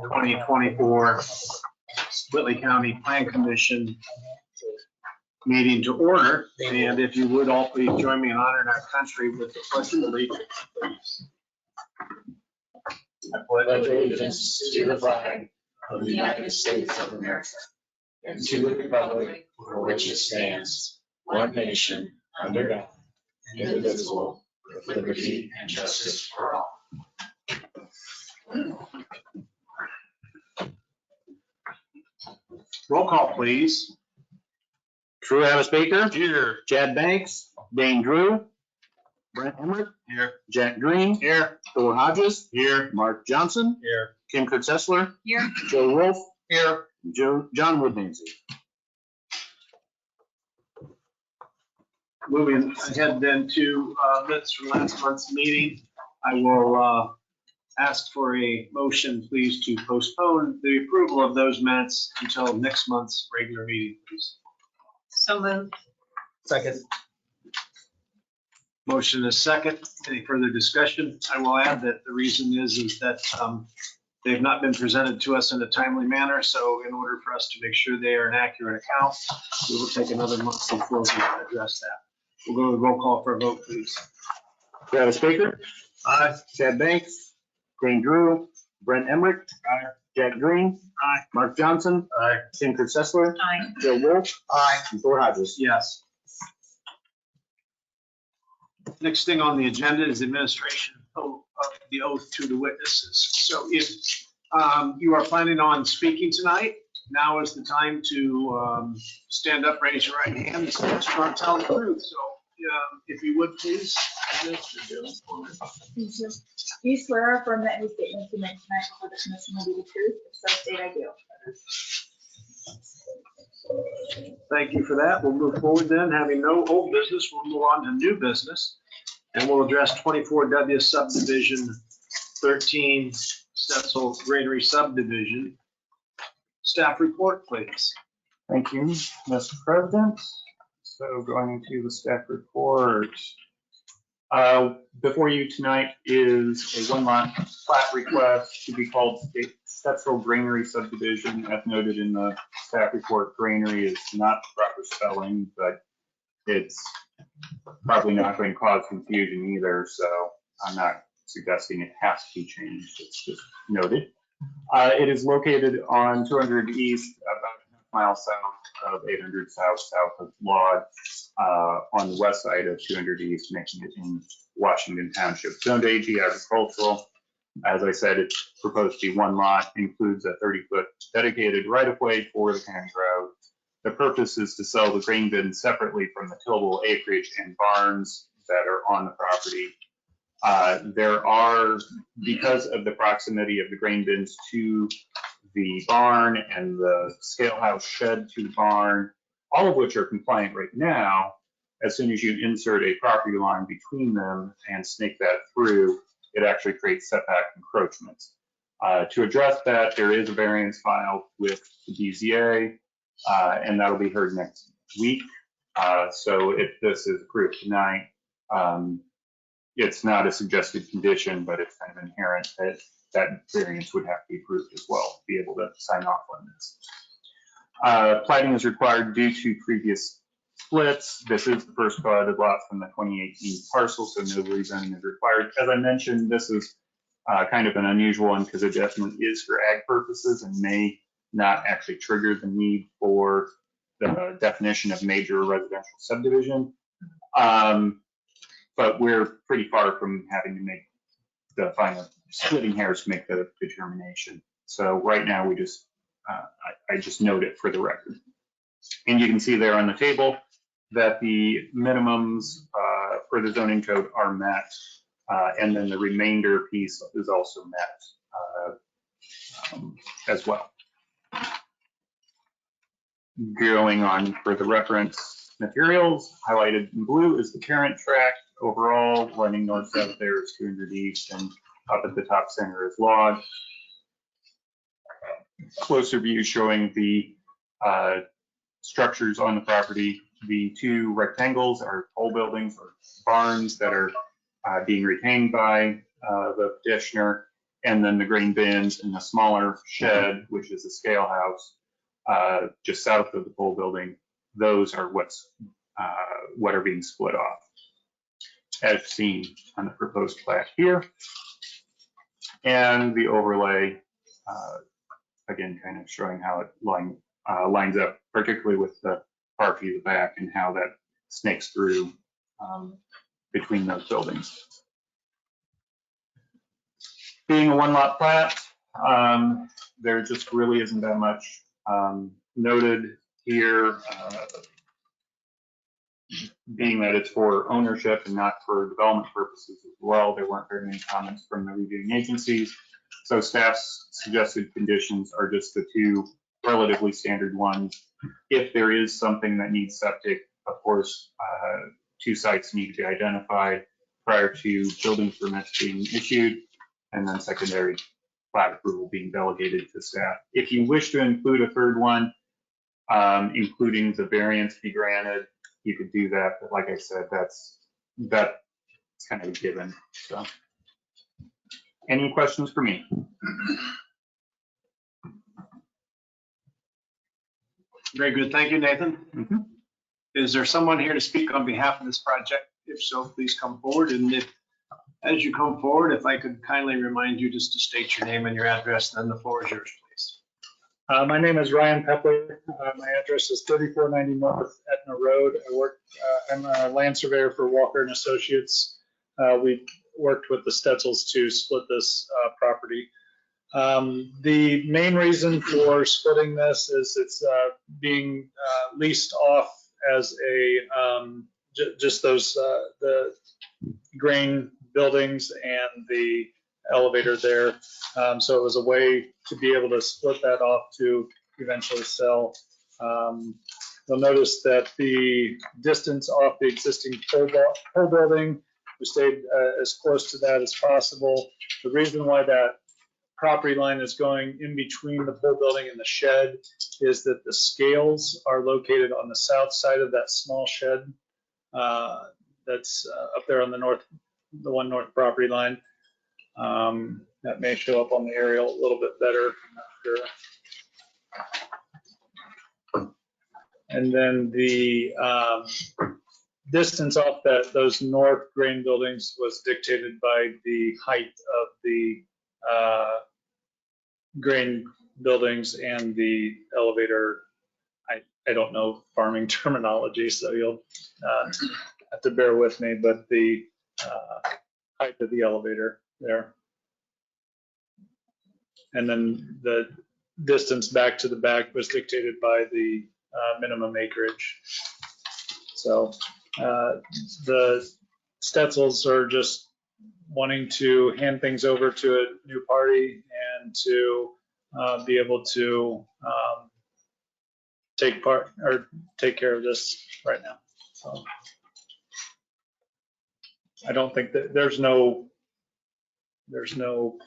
2024 Whitley County Plan Commission meeting to order. And if you would all please join me in honoring our country with the pledge of allegiance, please. I pledge allegiance to the flag of the United States of America and to the republic for which it stands, one nation, under God, indivisible, with liberty and justice for all. Roll call, please. Drew Travis Baker. Here. Chad Banks. Dane Drew. Brent Emerick. Here. Jack Green. Here. Thor Hodges. Here. Mark Johnson. Here. Kim Kurtz-Seslar. Here. Joe Wolf. Here. John Woodmansee. Moving ahead then to minutes from last month's meeting, I will ask for a motion, please, to postpone the approval of those minutes until next month's regular meeting, please. So moved. Second. Motion is second. Any further discussion? I will add that the reason is that they've not been presented to us in a timely manner. So in order for us to make sure they are an accurate account, we will take another month before we address that. We'll go to roll call for a vote, please. Travis Baker. Aye. Chad Banks. Dane Drew. Brent Emerick. Aye. Jack Green. Aye. Mark Johnson. Aye. Kim Kurtz-Seslar. Aye. Joe Wolf. Aye. And Thor Hodges. Yes. Next thing on the agenda is administration of the oath to the witnesses. So if you are planning on speaking tonight, now is the time to stand up, raise your right hand, and start telling the truth. So if you would please. Do you swear or affirm that any statements you make tonight before the commission will be the truth? If so, state I do. Thank you for that. We'll move forward then. Having no old business, we'll move on to new business. And we'll address 24W Subdivision 13 Stetzel Grainery Subdivision. Staff report, please. Thank you, Mr. President. So going to the staff report. Before you tonight is a one-lot plat request to be called Stetzel Grainery Subdivision. As noted in the staff report, granary is not the proper spelling, but it's probably not going to cause confusion either, so I'm not suggesting it has to be changed. It's just noted. It is located on 200 East, about a mile south of 800 south of Lodge, on the west side of 200 East, making it in Washington Township. Zoned AG agricultural. As I said, it's proposed to be one lot, includes a 30-foot dedicated right-of-way for the county road. The purpose is to sell the grain bins separately from the tillable acreage and barns that are on the property. There are, because of the proximity of the grain bins to the barn and the scale house shed to the barn, all of which are compliant right now, as soon as you insert a property line between them and snake that through, it actually creates setback encroachments. To address that, there is a variance filed with the BZA, and that'll be heard next week. So if this is approved tonight, it's not a suggested condition, but it's kind of inherent that that variance would have to be approved as well to be able to sign off on this. Plating is required due to previous splits. This is the first platted lot from the 2018 parcel, so no rezoning is required. As I mentioned, this is kind of an unusual one because it definitely is for ag purposes and may not actually trigger the need for the definition of major residential subdivision. But we're pretty far from having to make the final splitting hairs to make the determination. So right now we just, I just note it for the record. And you can see there on the table that the minimums for the zoning code are met, and then the remainder piece is also met as well. Going on for the reference materials, highlighted in blue is the parent track. Overall, running north-south there is 200 East, and up at the top center is Lodge. Closer view showing the structures on the property. The two rectangles are pole buildings or barns that are being retained by the petitioner. And then the grain bins and the smaller shed, which is a scale house, just south of the pole building, those are what are being split off, as seen on the proposed plat here. And the overlay, again, kind of showing how it lines up, particularly with the park view, the back, and how that snakes through between those buildings. Being a one-lot plat, there just really isn't that much noted here, being that it's for ownership and not for development purposes as well. There weren't very many comments from the reviewing agencies. So staff's suggested conditions are just the two relatively standard ones. If there is something that needs septic, of course, 2 sites need to be identified prior to building permits being issued, and then secondary plat approval being delegated to staff. If you wish to include a third one, including the variance be granted, you could do that. But like I said, that's kind of a given. So, any questions for me? Very good. Thank you, Nathan. Mm-hmm. Is there someone here to speak on behalf of this project? If so, please come forward. And as you come forward, if I could kindly remind you just to state your name and your address, then the floor is yours, please. My name is Ryan Pepler. My address is 3490 North Etna Road. I'm a land surveyor for Walker and Associates. We worked with the Stetzels to split this property. The main reason for splitting this is it's being leased off as just those the grain buildings and the elevator there. So it was a way to be able to split that off to eventually sell. You'll notice that the distance off the existing pole building, we stayed as close to that as possible. The reason why that property line is going in between the pole building and the shed is that the scales are located on the south side of that small shed that's up there on the one north property line. That may show up on the aerial a little bit better. I'm not sure. And then the distance off those north grain buildings was dictated by the height of the grain buildings and the elevator. I don't know farming terminology, so you'll have to bear with me, but the height of the elevator there. And then the distance back to the back was dictated by the minimum acreage. So the Stetzels are just wanting to hand things over to a new party and to be able to take care of this right now. So I don't think that there's no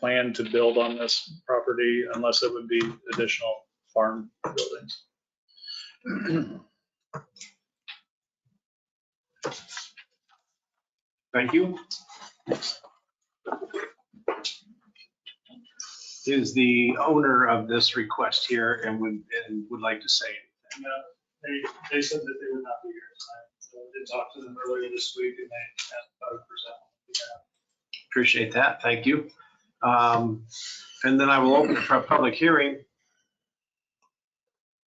plan to build on this property unless it would be additional farm buildings. Thank you. Is the owner of this request here and would like to say anything? They said that they would not be here tonight. So I did talk to them earlier this week and they asked if I would present. Appreciate that. Thank you. And then I will open for a public hearing.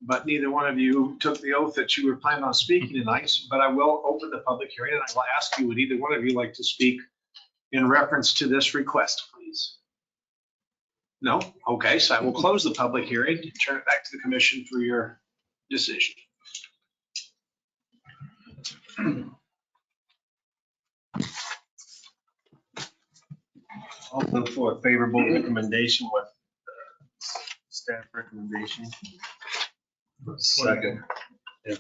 But neither one of you took the oath that you were planning on speaking tonight, but I will open the public hearing and I will ask you, would either one of you like to speak in reference to this request, please? No? Okay, so I will close the public hearing and turn it back to the commission for your decision. I'll vote for a favorable recommendation with staff recommendation. Second. Yeah.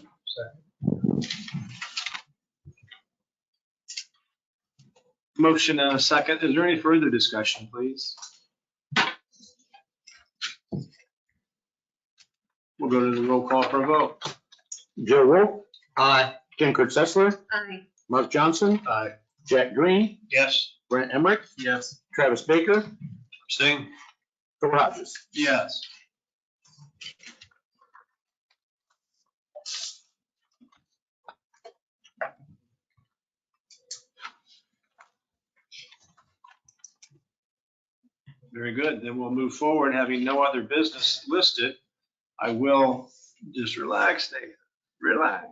Motion and a second. Is there any further discussion, please? We'll go to the roll call for a vote. Joe Wolf, Aye. Ken Kurtz-Seslar, Aye. Mark Johnson, Aye. Jack Green, Yes. Brent Emerick, Yes. Travis Baker, Singh? Thor Hodges. Yes. Very good. Then we'll move forward. Having no other business listed, I will just relax, Dave. Relax.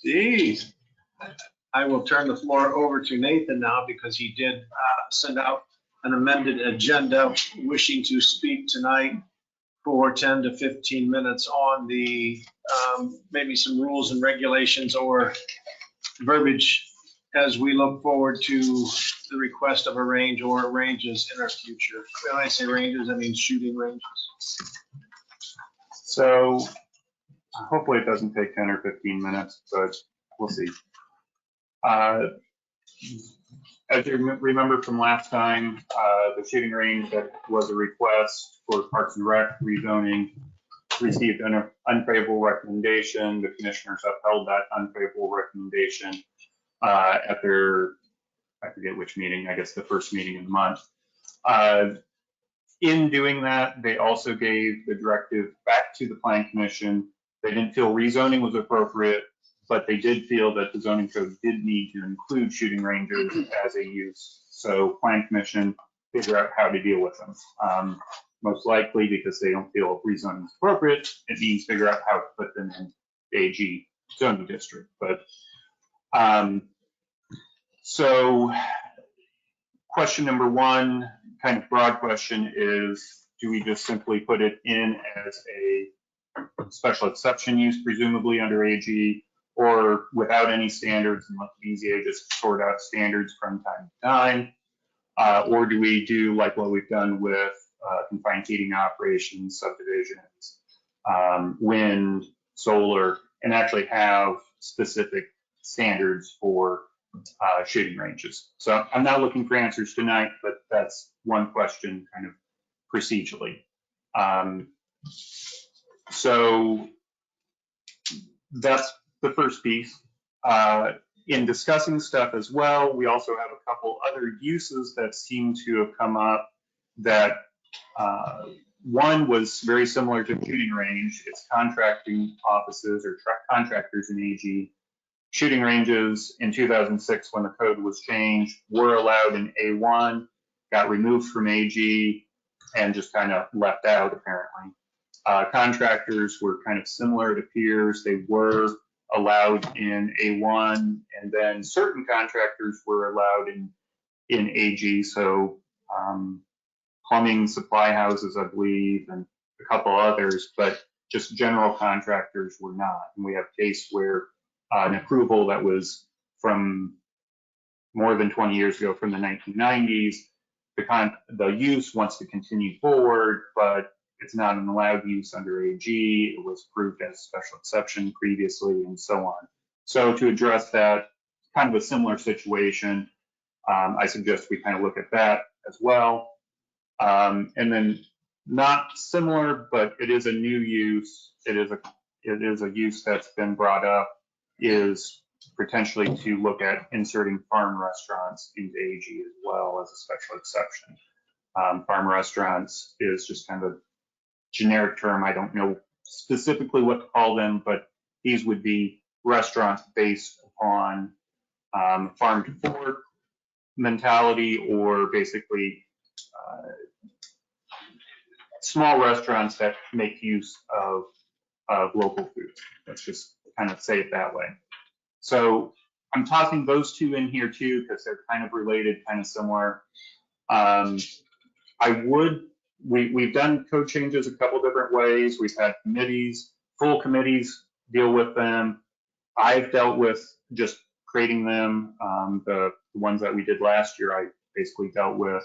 Jeez. I will turn the floor over to Nathan now because he did send out an amended agenda wishing to speak tonight for 10 to 15 minutes on the maybe some rules and regulations or verbiage as we look forward to the request of a range or ranges in our future. When I say ranges, I mean shooting ranges. So hopefully it doesn't take 10 or 15 minutes, but we'll see. As you remember from last time, the shooting range that was a request for Parks and Rec rezoning received an unfavorable recommendation. The commissioners upheld that unfavorable recommendation at their, I forget which meeting, I guess the first meeting of the month. In doing that, they also gave the directive back to the Plan Commission. They didn't feel rezoning was appropriate, but they did feel that the zoning code did need to include shooting ranges as a use. So Plan Commission figure out how to deal with them. Most likely because they don't feel rezoning is appropriate, it means figure out how to put them in the AG zoning district. But so question number one, kind of broad question is, do we just simply put it in as a special exception use, presumably under AG, or without any standards and let the BZA just sort out standards from time to time? Or do we do like what we've done with confined heating operations, subdivisions, wind, solar, and actually have specific standards for shooting ranges? So I'm not looking for answers tonight, but that's one question kind of procedurally. So that's the first piece. In discussing stuff as well, we also have a couple other uses that seem to have come up that one was very similar to shooting range. It's contracting offices or contractors in AG. Shooting ranges in 2006, when the code was changed, were allowed in A1, got removed from AG, and just kind of left out apparently. Contractors were kind of similar, it appears. They were allowed in A1, and then certain contractors were allowed in AG. So plumbing supply houses, I believe, and a couple others, but just general contractors were not. And we have a case where an approval that was from more than 20 years ago, from the 1990s, the use wants to continue forward, but it's not an allowed use under AG. It was approved as a special exception previously, and so on. So to address that, kind of a similar situation, I suggest we kind of look at that as well. And then not similar, but it is a new use. It is a use that's been brought up, is potentially to look at inserting farm restaurants into AG as well as a special exception. Farm restaurants is just kind of a generic term. I don't know specifically what to call them, but these would be restaurants based upon farm to fork mentality, or basically small restaurants that make use of local food. Let's just kind of say it that way. So I'm tossing those two in here too, because they're kind of related, kind of similar. We've done code changes a couple different ways. We've had committees, full committees deal with them. I've dealt with just creating them. The ones that we did last year, I basically dealt with.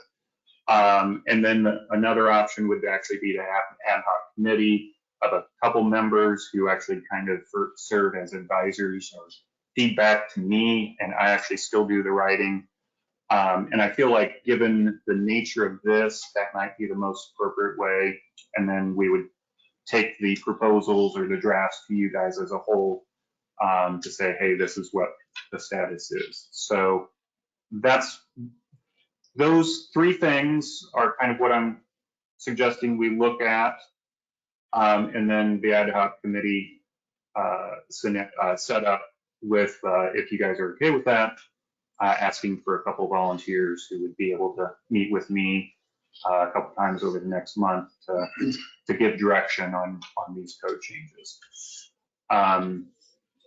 And then another option would actually be to have an ad hoc committee of a couple members who actually kind of serve as advisors or feedback to me, and I actually still do the writing. And I feel like given the nature of this, that might be the most appropriate way. And then we would take the proposals or the drafts to you guys as a whole to say, hey, this is what the status is. So that's those three things are kind of what I'm suggesting we look at. And then the ad hoc committee set up with, if you guys are okay with that, asking for a couple volunteers who would be able to meet with me a couple times over the next month to give direction on these code changes.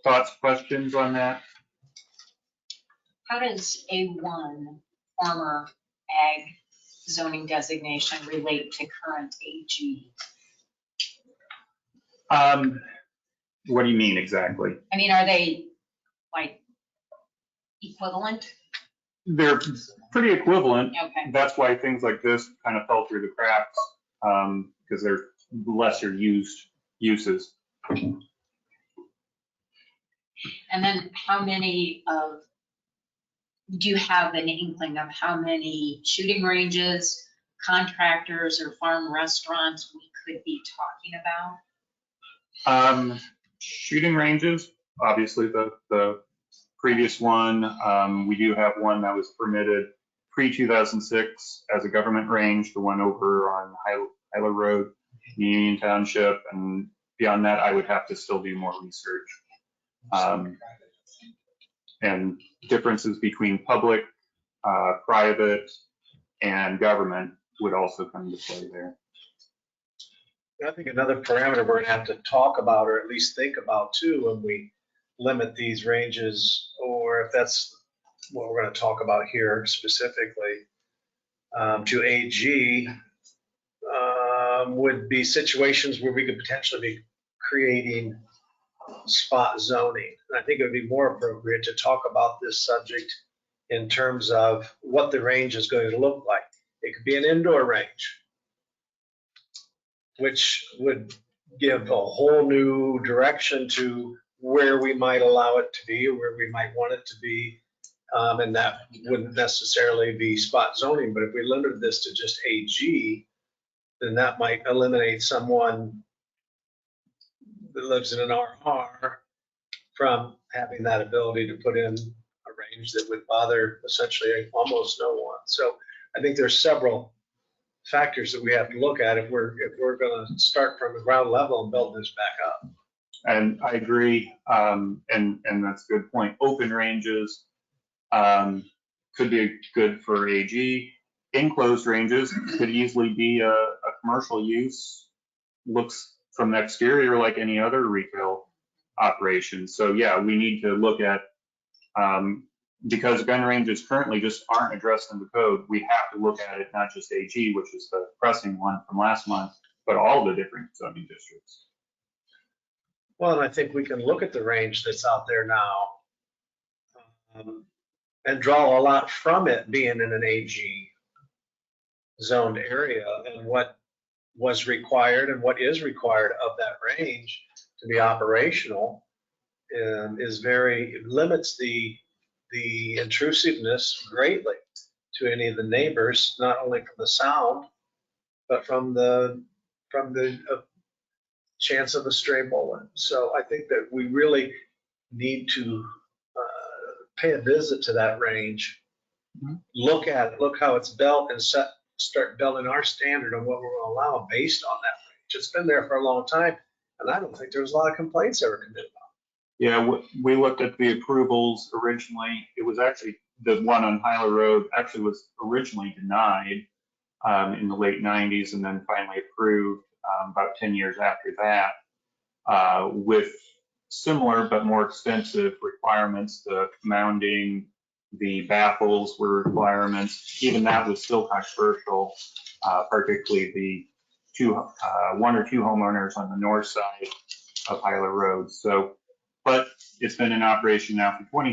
Thoughts, questions on that? How does A1 former ag zoning designation relate to current AG? What do you mean exactly? I mean, are they like equivalent? They're pretty equivalent. Okay. That's why things like this kind of fell through the cracks, because they're lesser used uses. And then how many do you have an inkling of how many shooting ranges, contractors, or farm restaurants we could be talking about? Shooting ranges, obviously the previous one, we do have one that was permitted pre-2006 as a government range, the one over on Hyla Road, Union Township, and beyond that, I would have to still do more research. And differences between public, private, and government would also come into play there. I think another parameter we're gonna have to talk about, or at least think about too, when we limit these ranges, or if that's what we're gonna talk about here specifically, to AG, would be situations where we could potentially be creating spot zoning. And I think it would be more appropriate to talk about this subject in terms of what the range is going to look like. It could be an indoor range, which would give a whole new direction to where we might allow it to be, or where we might want it to be. And that wouldn't necessarily be spot zoning, but if we limited this to just AG, then that might eliminate someone that lives in an RR from having that ability to put in a range that would bother essentially almost no one. So I think there's several factors that we have to look at if we're going to start from the ground level and build this back up. And I agree, and that's a good point. Open ranges could be good for AG. Enclosed ranges could easily be a commercial use. Looks from the exterior like any other retail operation. So yeah, we need to look at, because gun ranges currently just aren't addressed in the code, we have to look at it, not just AG, which is the pressing one from last month, but all the different zoning districts. Well, and I think we can look at the range that's out there now and draw a lot from it being in an AG zoned area, and what was required and what is required of that range to be operational limits the intrusiveness greatly to any of the neighbors, not only from the sound, but from the chance of a stray bullet. So I think that we really need to pay a visit to that range, look how it's built, and start building our standard on what we're going to allow based on that range. It's been there for a long time, and I don't think there was a lot of complaints ever committed on it. Yeah, we looked at the approvals originally. It was actually, the one on Hyla Road actually was originally denied in the late 90s and then finally approved about 10 years after that, with similar but more extensive requirements. The mounting, the baffles were requirements. Even that was still controversial, particularly the one or two homeowners on the north side of Hyla Road. So, but it's been in operation now for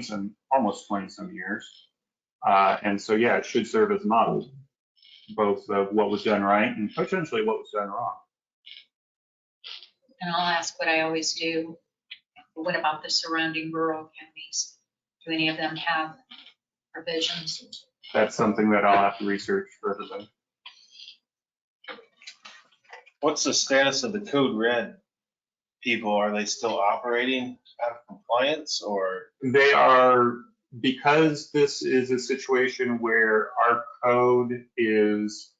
almost 20 some years. And so, yeah, it should serve as a model, both of what was done right and potentially what was done wrong. And I'll ask what I always do. What about the surrounding rural counties? Do any of them have provisions? That's something that I'll have to research further. What's the status of the code red people? Are they still operating out of compliance, or? They are Because this is a situation where our code is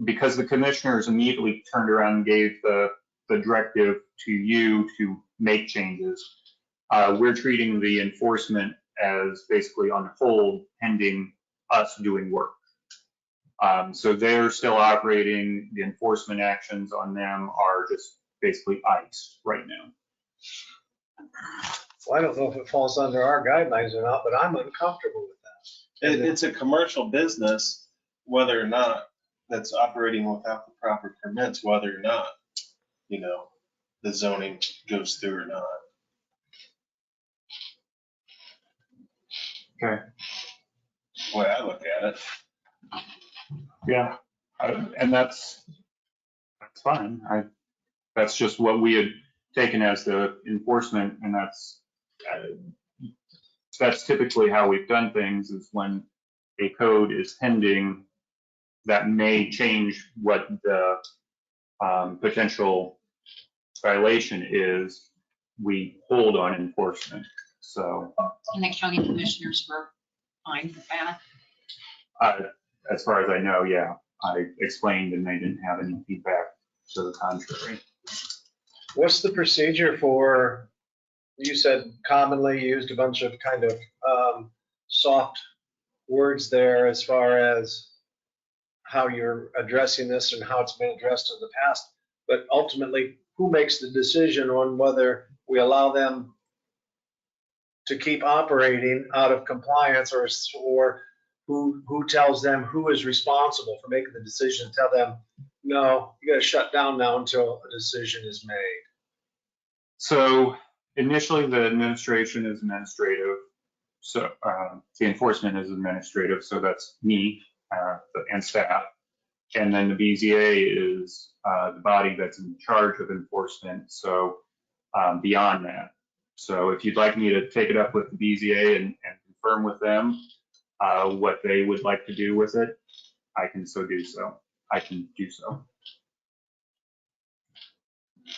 because the commissioners immediately turned around and gave the directive to you to make changes, we're treating the enforcement as basically on hold pending us doing work. So they're still operating, the enforcement actions on them are just basically ice right now. Well, I don't know if it falls under our guidelines or not, but I'm uncomfortable with that. It's a commercial business, whether or not that's operating without the proper permits, whether or not, the zoning goes through or not. Okay. The way I look at it. Yeah, and that's fine. That's just what we had taken as the enforcement, and that's typically how we've done things, is when a code is pending that may change what the potential violation is, we hold on enforcement. So And the county commissioners were fine with that. as far as I know, yeah, I explained and they didn't have any feedback to the contrary. What's the procedure for, you said commonly used a bunch of kind of soft words there as far as how you're addressing this and how it's been addressed in the past, but ultimately, who makes the decision on whether we allow them to keep operating out of compliance, or who tells them who is responsible for making the decision, tell them, no, you gotta shut down now until a decision is made? So initially, the administration is administrative. So the enforcement is administrative. So that's me and staff. And then the BZA is the body that's in charge of enforcement. So beyond that. So if you'd like me to take it up with the BZA and confirm with them what they would like to do with it, I can do so.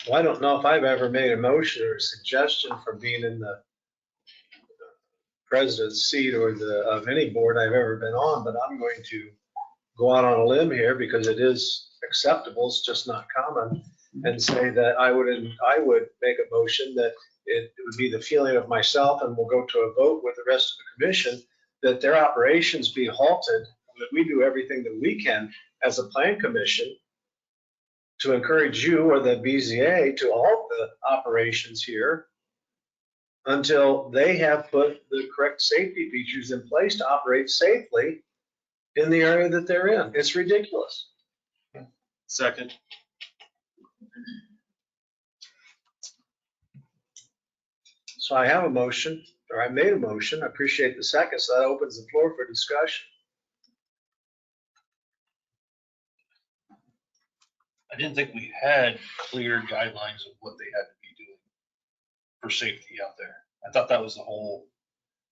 Well, I don't know if I've ever made a motion or a suggestion for being in the president's seat or of any board I've ever been on, but I'm going to go out on a limb here because it is acceptable, it's just not common, and say that I would make a motion that it would be the feeling of myself, and we'll go to a vote with the rest of the commission, that their operations be halted, that we do everything that we can as a plan commission to encourage you or the BZA to halt the operations here until they have put the correct safety features in place to operate safely in the area that they're in. It's ridiculous. Second. So I have a motion, or I made a motion. I appreciate the second, so that opens the floor for discussion. I didn't think we had clear guidelines of what they had to be doing for safety out there. I thought that was the whole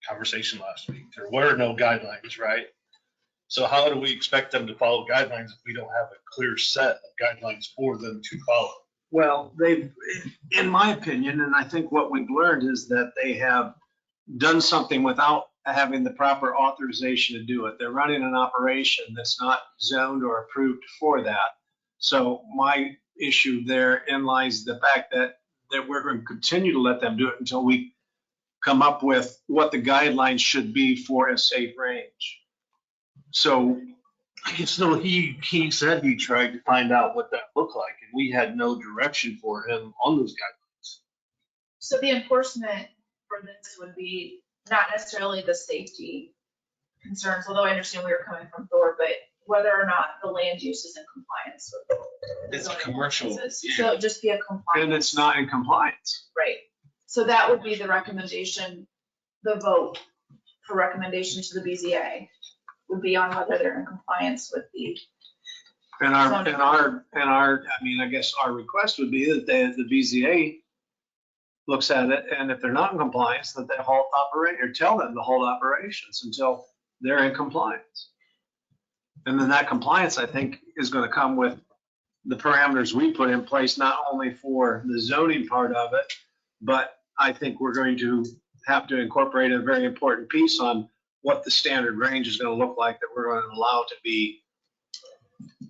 conversation last week. There were no guidelines, right? So how do we expect them to follow guidelines if we don't have a clear set of guidelines for them to follow? Well, they've, in my opinion, and I think what we've learned is that they have done something without having the proper authorization to do it. They're running an operation that's not zoned or approved for that. So my issue therein lies the fact that we're going to continue to let them do it until we come up with what the guidelines should be for a safe range. So So he said he tried to find out what that looked like, and we had no direction for him on those guidelines. So the enforcement for this would be not necessarily the safety concerns, although I understand we were coming from Thor, but whether or not the land use is in compliance with the It's zoning commercial, ordinances. yeah. So it'd just be a compliance. and it's not in compliance. Right. So that would be the recommendation, the vote for recommendation to the BZA would be on whether they're in compliance with the. And I mean, I guess our request would be that the BZA looks at it, and if they're not in compliance, that they halt operate, or tell them to hold operations until they're in compliance. And then that compliance, I think, is going to come with the parameters we put in place, not only for the zoning part of it, but I think we're going to have to incorporate a very important piece on what the standard range is going to look like that we're going to allow to be.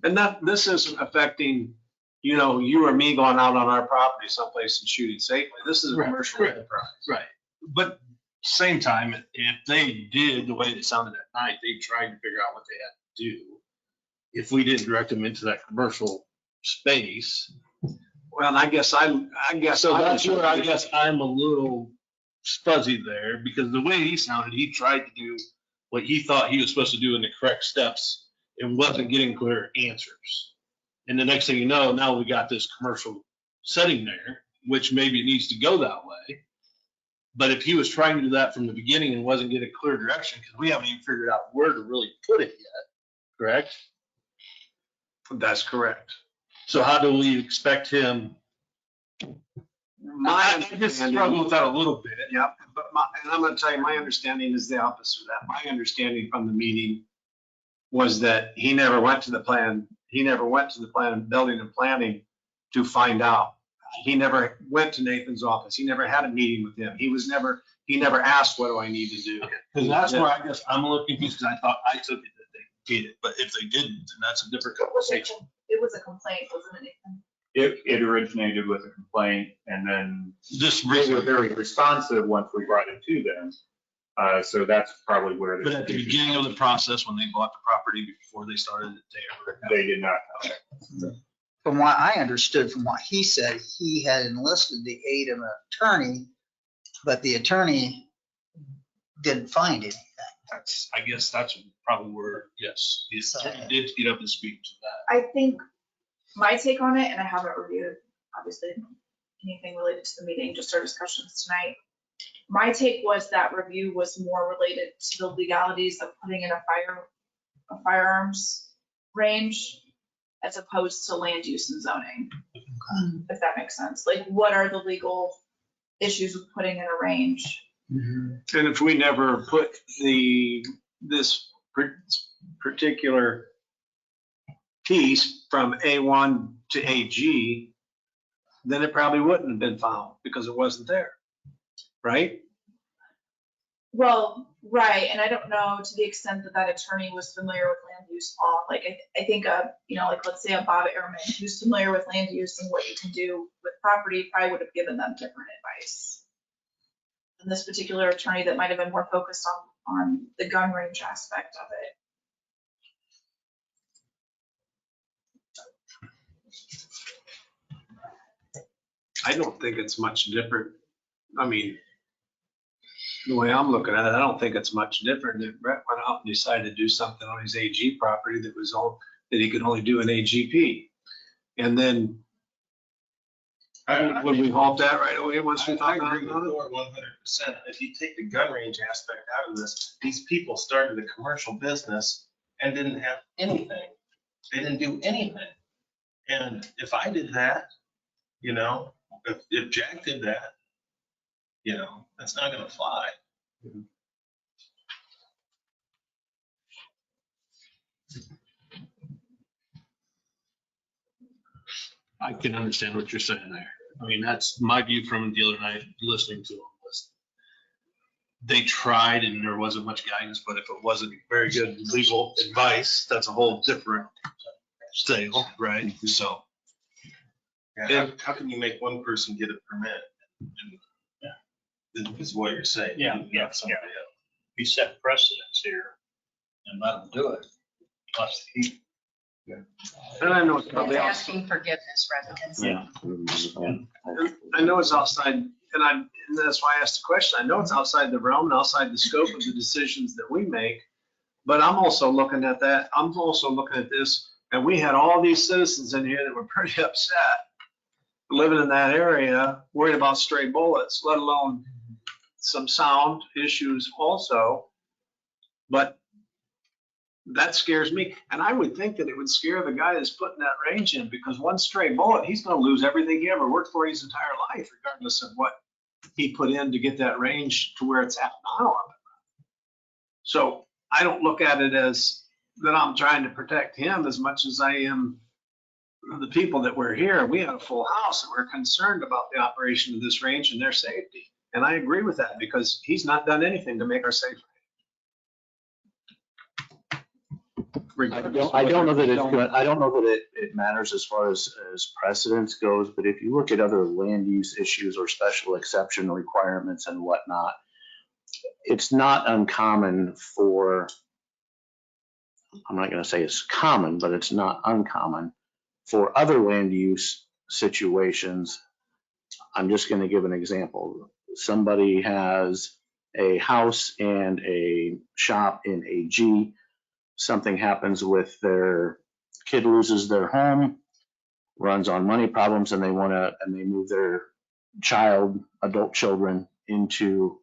And this isn't affecting, you know, you or me going out on our property someplace and shooting safely. This is a Right, commercial right. enterprise. Right. But same time, if they did the way it sounded at night, they tried to figure out what they had to do. If we didn't direct them into that commercial space. Well, and I guess So that's where I guess I'm a little fuzzy there, because the way he sounded, he tried to do what he thought he was supposed to do in the correct steps and wasn't getting clear answers. And the next thing you know, now we got this commercial setting there, which maybe it needs to go that way. But if he was trying to do that from the beginning and wasn't getting clear direction, because we haven't even figured out where to really put it yet, correct? That's correct. So how do we expect him? I just struggle with that a little bit. Yep, but and I'm gonna tell you, my understanding is the opposite of that. My understanding from the meeting was that he never went to the plan building and planning to find out. He never went to Nathan's office. He never had a meeting with him. He never asked, what do I need to do? Because that's where I guess I'm a little confused, because I thought I took it that they did it, but if they didn't, then that's a different conversation. It was a complaint, wasn't it, Nathan? It originated with a complaint, and then Just they were recently, very responsive once we brought it to them. So that's probably where. but at the beginning of the process, when they bought the property before they started it, They did not know. From what I understood from what he said, he had enlisted the aid of an attorney, but the attorney didn't find anything. that's, I guess that's probably where, yes, he did get up and speak to that. I think my take on it, and I haven't reviewed, obviously, anything related to the meeting, just our discussions tonight. My take was that review was more related to the legalities of putting in a firearms range as opposed to land use and zoning, if that makes sense. Like, what are the legal issues with putting in a range? And if we never put this particular piece from A1 to AG, then it probably wouldn't have been found because it wasn't there, right? Well, right, and I don't know to the extent that that attorney was familiar with land use law. Like, I think like, let's say a Bob Ehrman who's familiar with land use and what you can do with property probably would have given them different advice. And this particular attorney that might have been more focused on the gun range aspect of it. I don't think it's much different. I mean, the way I'm looking at it, I don't think it's much different if Brent went out and decided to do something on his AG property that he could only do an AGP. And then would we halt that right away once we I thought agree with about it? Thor 100%. If you take the gun range aspect out of this, these people started a commercial business and didn't have anything. They didn't do anything. And if I did that, if Jack did that, that's not gonna fly. I can understand what you're saying there. I mean, that's my view from the other night, listening to them. Was they tried and there wasn't much guidance, but if it wasn't very good legal advice, that's a whole different sale, right? So. Yeah, how can you make one person get a permit? Is what you're saying. Yeah, Not somebody else. We set precedents here and let them do it. Plus, And I know it's probably outside. Asking forgiveness rather than. I know it's outside, and that's why I asked the question. I know it's outside the realm and outside the scope of the decisions that we make. But I'm also looking at that. I'm also looking at this, and we had all these citizens in here that were pretty upset living in that area, worried about stray bullets, let alone some sound issues also. But that scares me. And I would think that it would scare the guy that's putting that range in, because one stray bullet, he's going to lose everything he ever worked for his entire life, regardless of what he put in to get that range to where it's at now. So I don't look at it as that I'm trying to protect him as much as I am the people that were here. We had a full house and we're concerned about the operation of this range and their safety. And I agree with that because he's not done anything to make our safe. I don't know that it's good. I don't know that it matters as far as precedence goes, but if you look at other land use issues or special exception requirements and whatnot, it's not uncommon for, I'm not going to say it's common, but it's not uncommon for other land use situations. I'm just going to give an example. Somebody has a house and a shop in AG. Something happens with their kid, loses their home, runs on money problems, and they move their adult children into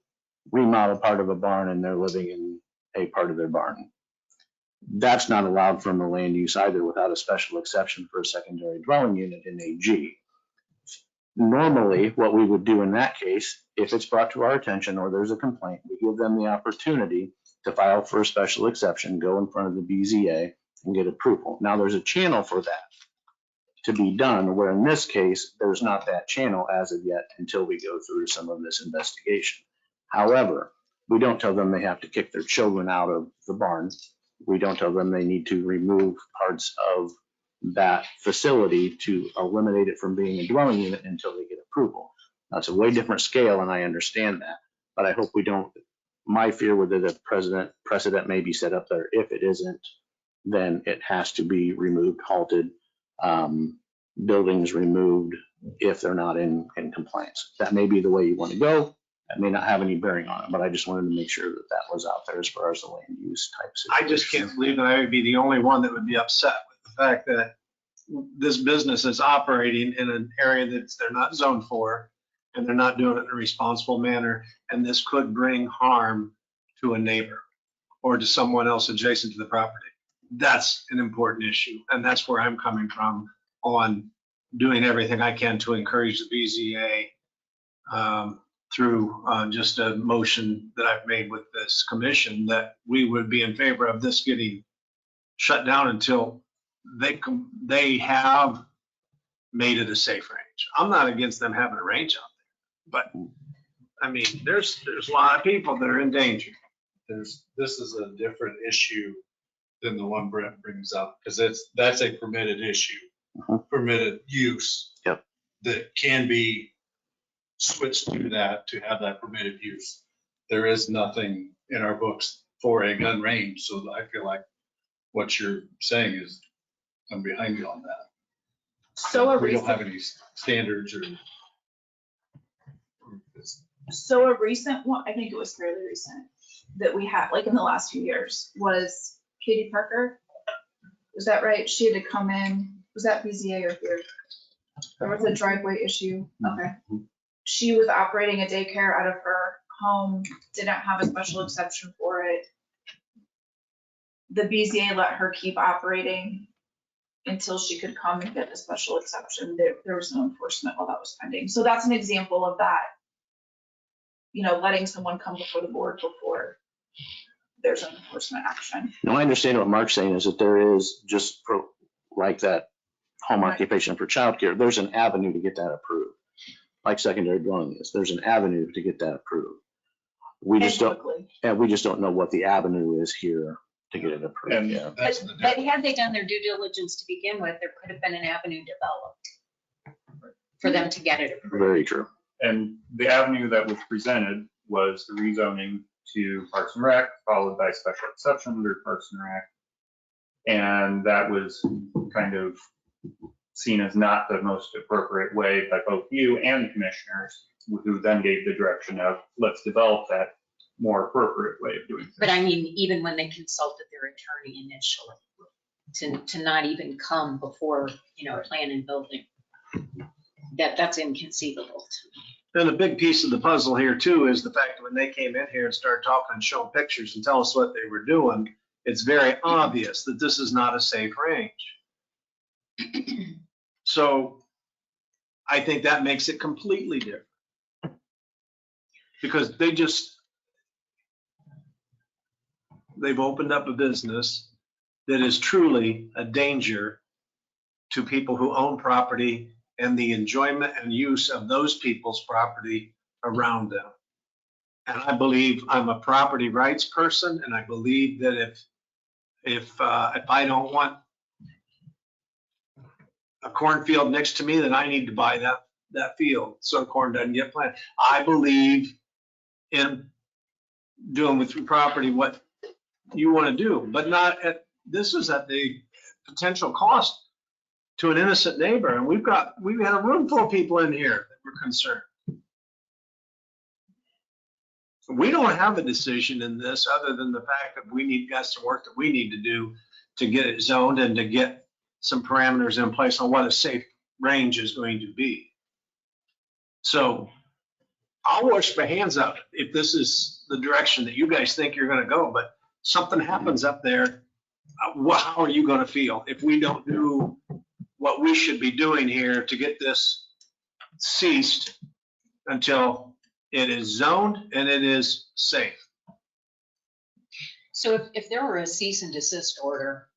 remodel part of a barn, and they're living in a part of their barn. That's not allowed from the land use either without a special exception for a secondary dwelling unit in AG. Normally, what we would do in that case, if it's brought to our attention or there's a complaint, we give them the opportunity to file for a special exception, go in front of the BZA and get approval. Now, there's a channel for that to be done, where in this case, there's not that channel as of yet until we go through some of this investigation. However, we don't tell them they have to kick their children out of the barn. We don't tell them they need to remove parts of that facility to eliminate it from being a dwelling unit until they get approval. That's a way different scale, and I understand that, but I hope we don't. My fear with it, a precedent may be set up there. If it isn't, then it has to be removed, halted, buildings removed if they're not in compliance. That may be the way you want to go. That may not have any bearing on it, but I just wanted to make sure that that was out there as far as the land use type situation. I just can't believe that I would be the only one that would be upset with the fact that this business is operating in an area that they're not zoned for, and they're not doing it in a responsible manner, and this could bring harm to a neighbor or to someone else adjacent to the property. That's an important issue, and that's where I'm coming from on doing everything I can to encourage the BZA through just a motion that I've made with this commission that we would be in favor of this getting shut down until they have made it a safe range. I'm not against them having a range out there, but I mean, there's a lot of people that are in danger. This is a different issue than the one Brent brings up, because that's a permitted issue, permitted use. Yep. That can be switched to that, to have that permitted use. There is nothing in our books for a gun range, so I feel like what you're saying is, I'm behind you on that. We don't have any standards or. So a recent one, I think it was fairly recent, that we had, like in the last few years, was Katie Parker. Was that right? She had to come in, was that BZA or here? There was a driveway issue. Okay. She was operating a daycare out of her home, didn't have a special exception for it. The BZA let her keep operating until she could come and get a special exception. There was no enforcement while that was pending. So that's an example of that. You know, letting someone come before the board before there's an enforcement action. No, I understand what Mark's saying is that there is, just for like that home Right. occupation for childcare, there's an avenue to get that approved. Like secondary dwelling is, there's an avenue to get that approved. We just don't know what the avenue is here to get it approved. And Yeah. But had they done their due diligence to begin with, there could have been an avenue developed for them to get it approved. Very true. And the avenue that was presented was the rezoning to Parks and Rec, followed by special exception under Parks and Rec. And that was kind of seen as not the most appropriate way by both you and the commissioners, who then gave the direction of, let's develop that more appropriate way of doing things. But I mean, even when they consulted their attorney initially, to not even come before, plan and building, that's inconceivable to me. And a big piece of the puzzle here too is the fact that when they came in here and started talking and showing pictures and tell us what they were doing, it's very obvious that this is not a safe range. So I think that makes it completely different. Because they've opened up a business that is truly a danger to people who own property and the enjoyment and use of those people's property around them. And I believe I'm a property rights person, and I believe that if I don't want a cornfield next to me, then I need to buy that field so corn doesn't get planted. I believe in doing with your property what you want to do, but this is at the potential cost to an innocent neighbor. And we've had a room full of people in here that were concerned. We don't have a decision in this other than the fact that we got some work that we need to do to get it zoned and to get some parameters in place on what a safe range is going to be. So I'll wash my hands up if this is the direction that you guys think you're going to go, but something happens up there. How are you going to feel if we don't do what we should be doing here to get this ceased until it is zoned and it is safe? So if there were a cease and desist order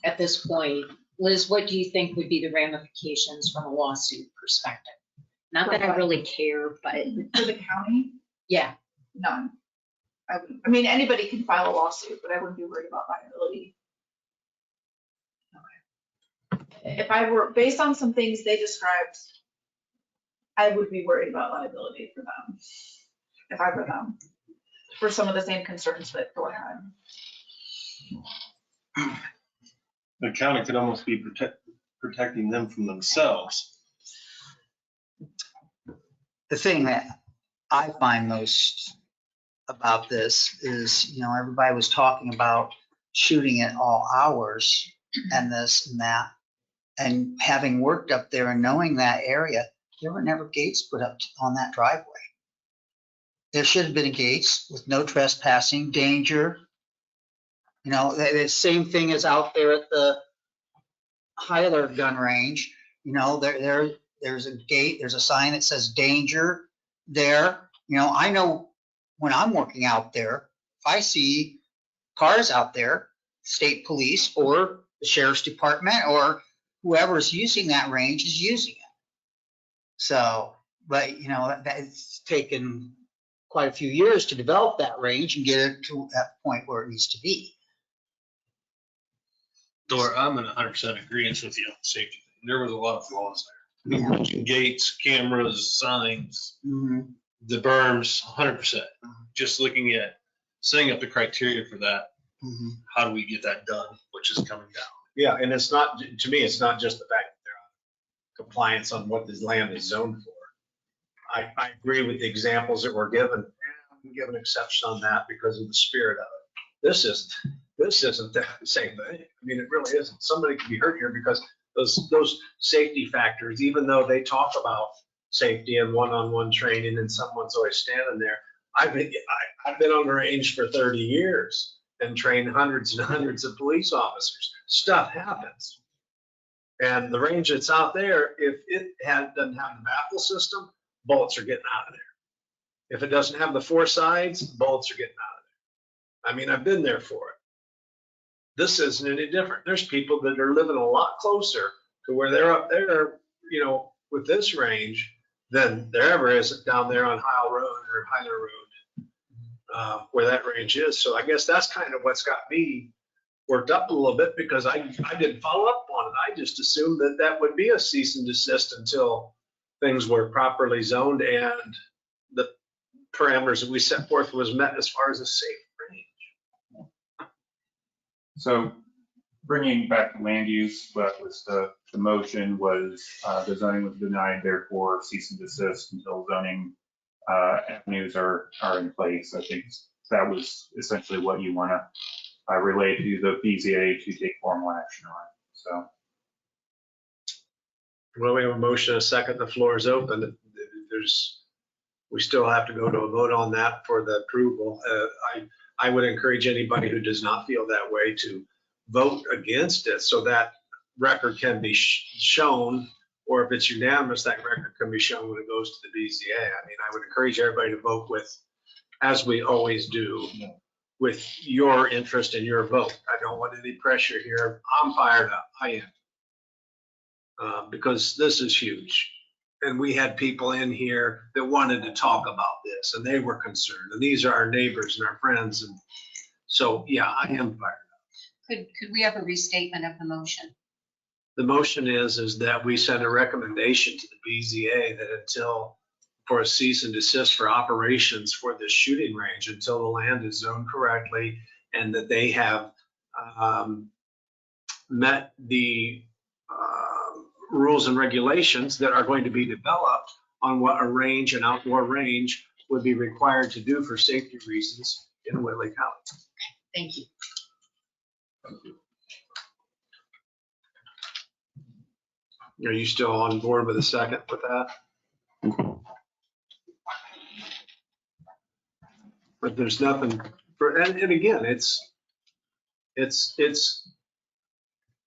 at this point, Liz, what do you think would be the ramifications from a lawsuit perspective? Not that I really care, but For the county, yeah. none. I mean, anybody can file a lawsuit, but I wouldn't be worried about liability. If I were, based on some things they described, I would be worried about liability for them, if I were them, for some of the same concerns that Thor had. The county could almost be protecting them from themselves. The thing that I find most about this is, everybody was talking about shooting at all hours and this and that. And having worked up there and knowing that area, there were never gates put up on that driveway. There should have been gates with no trespassing, danger. The same thing is out there at the Hyler gun range. There's a gate, there's a sign that says danger there. I know when I'm working out there, if I see cars out there, state police or the sheriff's department or whoever's using that range is using it. So, but it's taken quite a few years to develop that range and get it to that point where it needs to be. Thor, I'm in 100% agreement with you on safety. There was a lot of flaws there. Yeah. Gates, cameras, signs, Mhm. the berms, 100%. Just looking at setting up the criteria for that. Mhm. How do we get that done, which is coming down? Yeah, and it's not, to me, it's not just the fact that they're on compliance on what this land is zoned for. I agree with the examples that were given. We give an exception on that because of the spirit of it. This isn't the same thing. I mean, it really isn't. Somebody could be hurt here because those safety factors, even though they talk about safety and one-on-one training and someone's always standing there. I've been on the range for 30 years and trained hundreds and hundreds of police officers. Stuff happens. And the range that's out there, if it doesn't have the baffle system, bullets are getting out of there. If it doesn't have the four sides, bullets are getting out of there. I mean, I've been there for it. This isn't any different. There's people that are living a lot closer to where they're up there, with this range than there ever is down there on Hyler Road, where that range is. So I guess that's kind of what's got me worked up a little bit because I didn't follow up on it. I just assumed that would be a cease and desist until things were properly zoned and the parameters that we set forth was met as far as a safe range. So bringing back to land use, what was the motion was the zoning was denied, therefore cease and desist until zoning avenues are in place. I think that was essentially what you want to relay to the BZA to take formal action on. So. Well, we have a motion, a second, the floor is open. We still have to go to a vote on that for the approval. I would encourage anybody who does not feel that way to vote against it so that record can be shown, or if it's unanimous, that record can be shown when it goes to the BZA. I mean, I would encourage everybody to vote with, as we always do, with your interest and your vote. I don't want any pressure here. I'm fired up. I am. Because this is huge. And we had people in here that wanted to talk about this, and they were concerned, and these are our neighbors and our friends, and so, yeah, I am fired. Could we have a restatement of the motion? The motion is that we send a recommendation to the BZA that until, for a cease and desist for operations for this shooting range, until the land is zoned correctly, and that they have met the rules and regulations that are going to be developed on what a range, an outdoor range, would be required to do for safety reasons in Whitley County. Thank you. Are you still on board with a second with that? But there's nothing for, and again, it's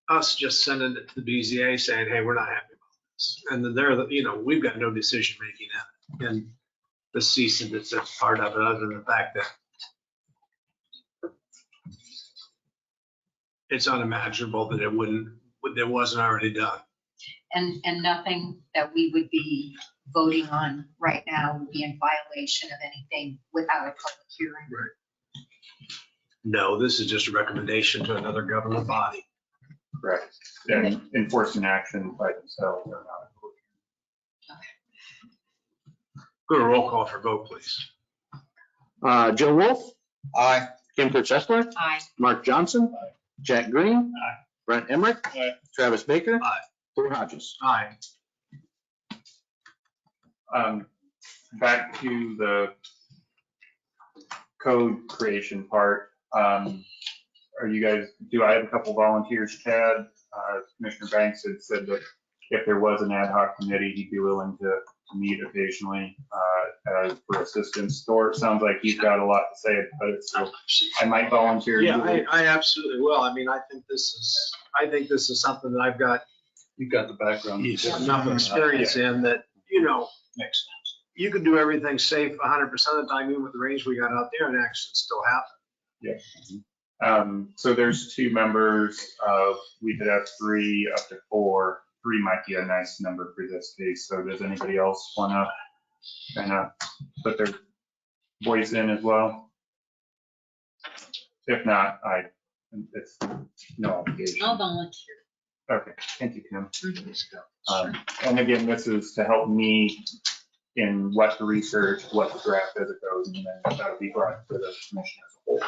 us just sending it to the BZA saying, hey, we're not happy about this. And then they're, we've got no decision making in it. And the cease and desist part of it, other than the fact that it's unimaginable that it wasn't already done. And nothing that we would be voting on right now would be in violation of anything without a public hearing. Right. No, this is just a recommendation to another government body. Correct. And enforcement action by themselves are not. Go to roll call for vote, please. Joe Wolf, Aye. Kim Kurtz-Seslar, Aye. Mark Johnson, Jack Green, Brent Emerick, Travis Baker, Aye. Thor Hodges. Aye. Back to the code creation part. Are you guys, do I have a couple volunteers? Chad, Commissioner Banks had said that if there was an ad hoc committee, he'd be willing to meet occasionally for assistance. Thor, it sounds like he's got a lot to say about it, so I might volunteer. Yeah, I absolutely will. I mean, I think this is something that I've got You've got the background. enough experience in that, Makes sense. you can do everything safe 100% of the time, even with the range we got out there, and actually still happen. Yeah. So there's 2 members. We could have 3 up to 4. 3 might be a nice number for this case. So does anybody else want to kind of put their voice in as well? If not, it's no obligation. I'll volunteer. Okay, thank you, Kim. And again, this is to help me in what to research, what to draft as it goes, and then that'll be brought to the commission as a whole.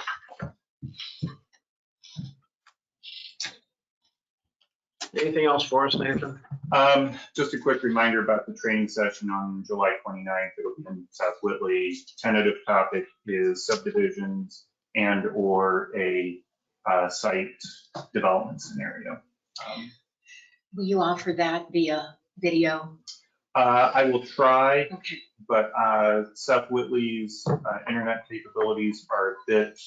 Anything else for us, Nathan? Just a quick reminder about the training session on July 29th. It'll be in South Whitley. Tentative topic is subdivisions and or a site development scenario. Will you offer that via video? I will try, Okay. but South Whitley's internet capabilities are a bit,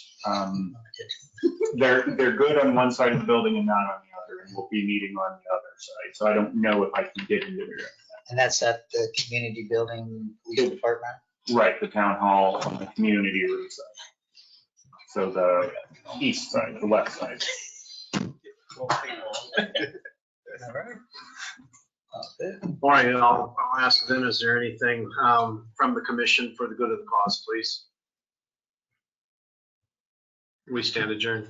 they're good on one side of the building and not on the other, and we'll be meeting on the other side. So I don't know if I can get into there. And that's at the community building police department? Right, the town hall on the community room side. So the east side, the west side. All right. All right, and I'll ask then, is there anything from the commission for the good of the cause, please? We stand adjourned.